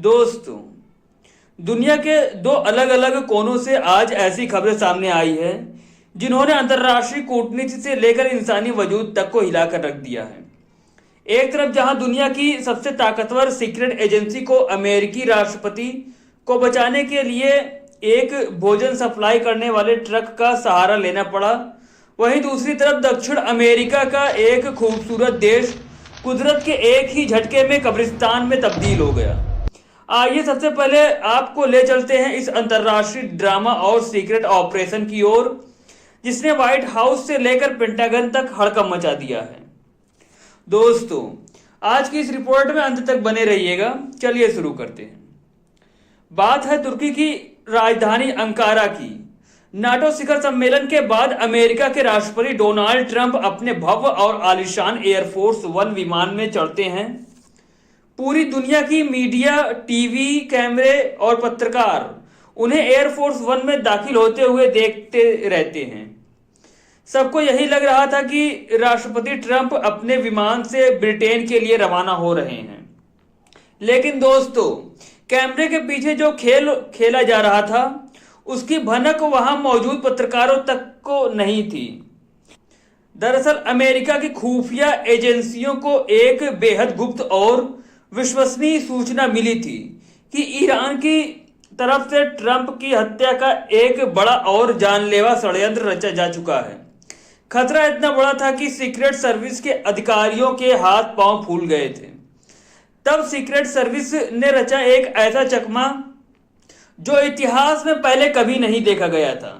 दोस्तों, दुनिया के दो अलग अलग कोनों से आज ऐसी खबरें सामने आई है जिन्होंने अंतर्राष्ट्रीय कूटनीति से लेकर इंसानी वजूद तक को हिलाकर रख दिया है। एक तरफ जहां दुनिया की सबसे ताकतवर सीक्रेट एजेंसी को अमेरिकी राष्ट्रपति को बचाने के लिए एक भोजन सप्लाई करने वाले ट्रक का सहारा लेना पड़ा, वहीं दूसरी तरफ दक्षिण अमेरिका का एक खूबसूरत देश कुदरत के एक ही झटके में कब्रिस्तान में तब्दील हो गया। आइए सबसे पहले आपको ले चलते हैं इस अंतर्राष्ट्रीय ड्रामा और सीक्रेट ऑपरेशन की ओर जिसने व्हाइट हाउस से लेकर पेंटागन तक हड़कंप मचा दिया है। दोस्तों, आज की इस रिपोर्ट में अंत तक बने रहिएगा। चलिए शुरू करते हैं। बात है तुर्की की राजधानी अंकारा की। नाटो शिखर सम्मेलन के बाद अमेरिका के राष्ट्रपति डोनाल्ड ट्रंप अपने भव्य और आलीशान एयरफोर्स वन विमान में चढ़ते हैं। पूरी दुनिया की मीडिया, टीवी, कैमरे और पत्रकार उन्हें एयरफोर्स वन में दाखिल होते हुए देखते रहते हैं। सबको यही लग रहा था कि राष्ट्रपति ट्रंप अपने विमान से ब्रिटेन के लिए रवाना हो रहे हैं। लेकिन दोस्तों, कैमरे के पीछे जो खेल खेला जा रहा था उसकी भनक वहां मौजूद पत्रकारों तक को नहीं थी। दरअसल अमेरिका की खुफिया एजेंसियों को एक बेहद गुप्त और विश्वसनीय सूचना मिली थी कि ईरान की तरफ से ट्रंप की हत्या का एक बड़ा और जानलेवा षड्यंत्र रचा जा चुका है। खतरा इतना बड़ा था कि सीक्रेट सर्विस के अधिकारियों के हाथ पांव फूल गए थे। तब सीक्रेट सर्विस ने रचा एक ऐसा चकमा जो इतिहास में पहले कभी नहीं देखा गया था।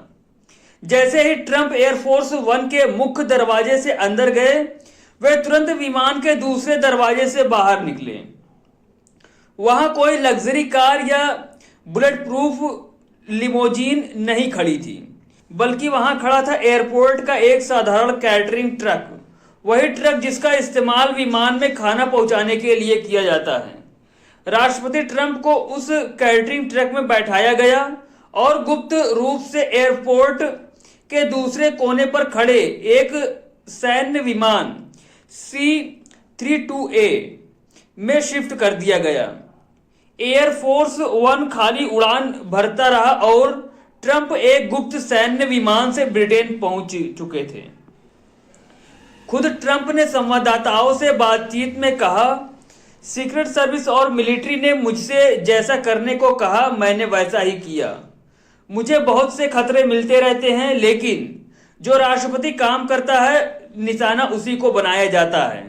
जैसे ही ट्रंप एयरफोर्स वन के मुख्य दरवाजे से अंदर गए, वे तुरंत विमान के दूसरे दरवाजे से बाहर निकले। वहां कोई लग्जरी कार या बुलेट प्रूफ लिमोजीन नहीं खड़ी थी, बल्कि वहां खड़ा था एयरपोर्ट का एक साधारण कैटरिंग ट्रक। वही ट्रक जिसका इस्तेमाल विमान में खाना पहुंचाने के लिए किया जाता है। राष्ट्रपति ट्रंप को उस कैटरिंग ट्रक में बैठाया गया और गुप्त रूप से एयरपोर्ट के दूसरे कोने पर खड़े एक सैन्य विमान C-32A में शिफ्ट कर दिया गया। एयरफोर्स वन खाली उड़ान भरता रहा और ट्रंप एक गुप्त सैन्य विमान से ब्रिटेन पहुंच चुके थे। खुद ट्रंप ने संवाददाताओं से बातचीत में कहा, सीक्रेट सर्विस और मिलिट्री ने मुझसे जैसा करने को कहा मैंने वैसा ही किया। मुझे बहुत से खतरे मिलते रहते हैं, लेकिन जो राष्ट्रपति काम करता है निशाना उसी को बनाया जाता है।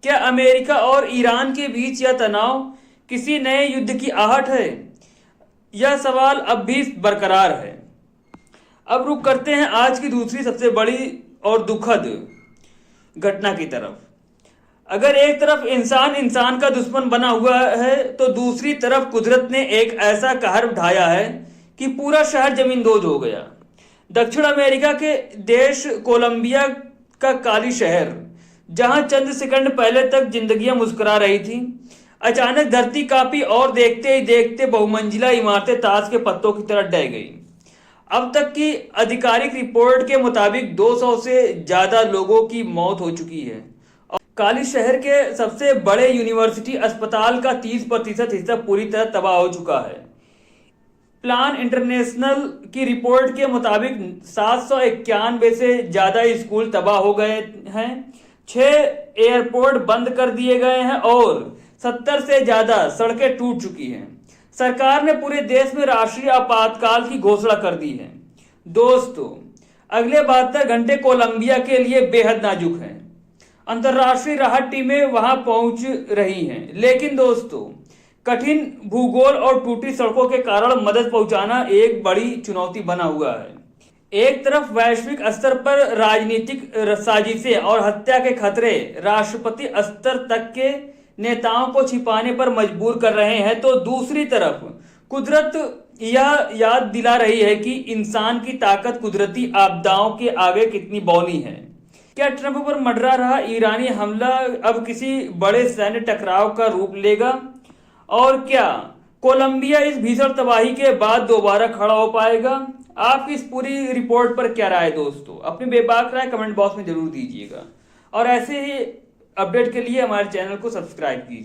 क्या अमेरिका और ईरान के बीच यह तनाव किसी नए युद्ध की आहट है? यह सवाल अब भी बरकरार है। अब रुख करते हैं आज की दूसरी सबसे बड़ी और दुखद घटना की तरफ। अगर एक तरफ इंसान इंसान का दुश्मन बना हुआ है, तो दूसरी तरफ कुदरत ने एक ऐसा कहर ढाया है कि पूरा शहर जमींदोज हो गया। दक्षिण अमेरिका के देश कोलंबिया का काली शहर, जहां चंद सेकंड पहले तक जिंदगियां मुस्कुरा रही थी, अचानक धरती कांपी और देखते ही देखते बहुमंजिला इमारतें ताश के पत्तों की तरह ढह गई। अब तक की आधिकारिक रिपोर्ट के मुताबिक 200 से ज्यादा लोगों की मौत हो चुकी है। काली शहर के सबसे बड़े यूनिवर्सिटी अस्पताल का 30% हिस्सा पूरी तरह तबाह हो चुका है। प्लान इंटरनेशनल की रिपोर्ट के मुताबिक 791 से ज्यादा स्कूल तबाह हो गए हैं, 6 एयरपोर्ट बंद कर दिए गए हैं और 70 से ज्यादा सड़कें टूट चुकी हैं। सरकार ने पूरे देश में राष्ट्रीय आपातकाल की घोषणा कर दी है। दोस्तों, अगले 72 घंटे कोलंबिया के लिए बेहद नाजुक हैं। अंतर्राष्ट्रीय राहत टीमें वहां पहुंच रही हैं, लेकिन दोस्तों, कठिन भूगोल और टूटी सड़कों के कारण मदद पहुंचाना एक बड़ी चुनौती बना हुआ है। एक तरफ वैश्विक स्तर पर राजनीतिक साजिशें और हत्या के खतरे राष्ट्रपति स्तर तक के नेताओं को छिपाने पर मजबूर कर रहे हैं, तो दूसरी तरफ कुदरत यह याद दिला रही है कि इंसान की ताकत कुदरती आपदाओं के आगे कितनी बौनी है। क्या ट्रंप पर मंडरा रहा ईरानी हमला अब किसी बड़े सैन्य टकराव का रूप लेगा? और क्या कोलंबिया इस भीषण तबाही के बाद दोबारा खड़ा हो पाएगा? आपकी इस पूरी रिपोर्ट पर क्या राय दोस्तों? अपनी बेबाक राय कमेंट बॉक्स में जरूर दीजिएगा और ऐसे ही अपडेट के लिए हमारे चैनल को सब्सक्राइब कीजिए।